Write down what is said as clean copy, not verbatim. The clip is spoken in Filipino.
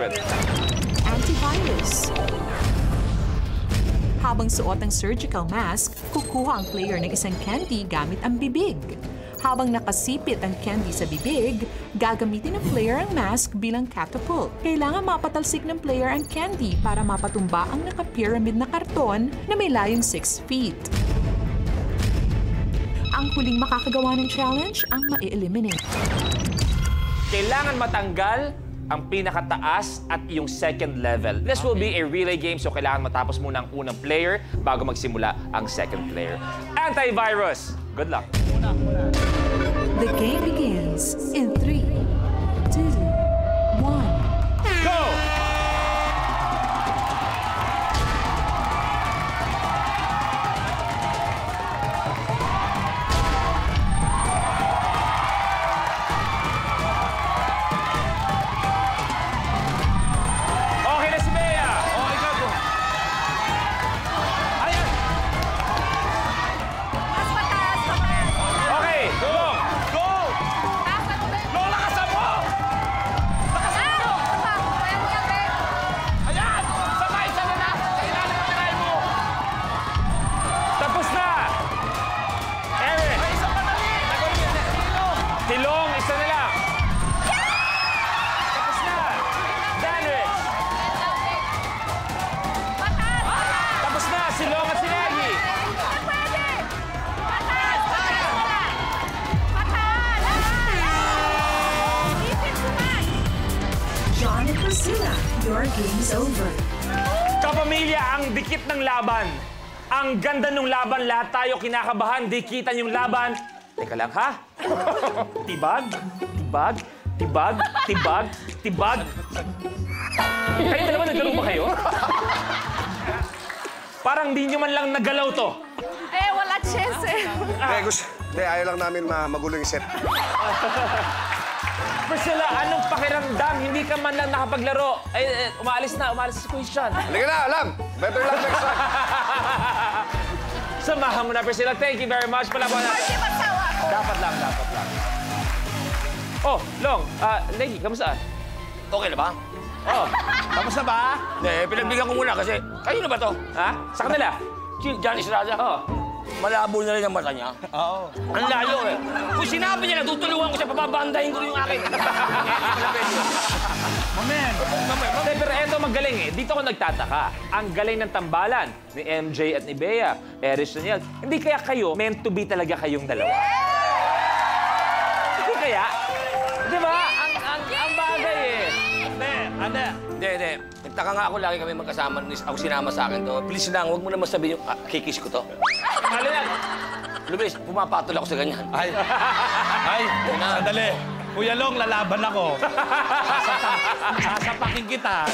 secret? Antivirus. Habang suot ang surgical mask, kukuha ang player ng isang candy gamit ang bibig. Habang nakasipit ang candy sa bibig, gagamitin ng player ang mask bilang catapult. Kailangan mapatalsik ng player ang candy para mapatumba ang naka-pyramid na karton na may layong 6 feet. Ang huling makakagawa ng challenge ang ma-eliminate. Kailangan matanggal ang pinakataas at yung second level. This will be a relay game, so kailangan matapos muna ang unang player bago magsimula ang second player. Antivirus! Good luck! The game begins in 3, 2, 1. Go! Okay na si Bea. Oh, ikaw po. Ayan. Okay, go! Go! Go, lakasan mo! Lakasan mo! Ayan! Sabay, isa na na! Sa ilalim ang try mo! Tapos na! Eric! Ay, isa pa dali! Tilong, isa na lang! Tapos na! Danrich! Tapos na! Silong at si Negi! John and Priscilla, your game's over. Kapamilya, ang dikit ng laban. Ang ganda ng laban, lahat tayo kinakabahan, dikitan yung laban. Teka lang, ha? Tibag, tibag, tibag, tibag, tibag. Kayo dalawa, naglaro ba kayo? Parang di nyo man lang nagalaw to. Wala chess eh. Ayaw lang namin magulo yung set. Priscilla, anong pakiramdam? Hindi ka man lang nakapaglaro. Umaalis na si Christian. Halika na, alam! Better luck next time. Samahan mo na, Priscilla. Thank you very much. Palaban na. Kasi magsawa ko. Dapat lang. Oh, Long. Negi, kamusta? Okay na ba? Oh, kamusta ba? Hindi, pinagbigyan ko muna kasi kayo na ba to? Ha? Sa kanila? Si John Estrada? Oh. Malabo na rin ang mata niya. Oo. Ang layo eh. Kung sinabi niya na tutulungan ko siya, papabandahin ko yung akin. Mamen. Pero eto magaling eh. Dito ako nagtataka. Ang galing ng tambalan ni MJ at ni Bea, Eris Daniel. Hindi kaya kayo meant to be talaga kayong dalawa? Hindi kaya? Di ba? Ang bagay eh. Hindi. Nagtaka nga ako lagi kami magkasama. Ako sinama sa akin to. Please lang, huwag mo naman sabihin yung kikis ko to. Ano yan? Luis, pumapatol ako sa ganyan. Ay, sandali. Kuya Long, lalaban ako. Sasapakin kita.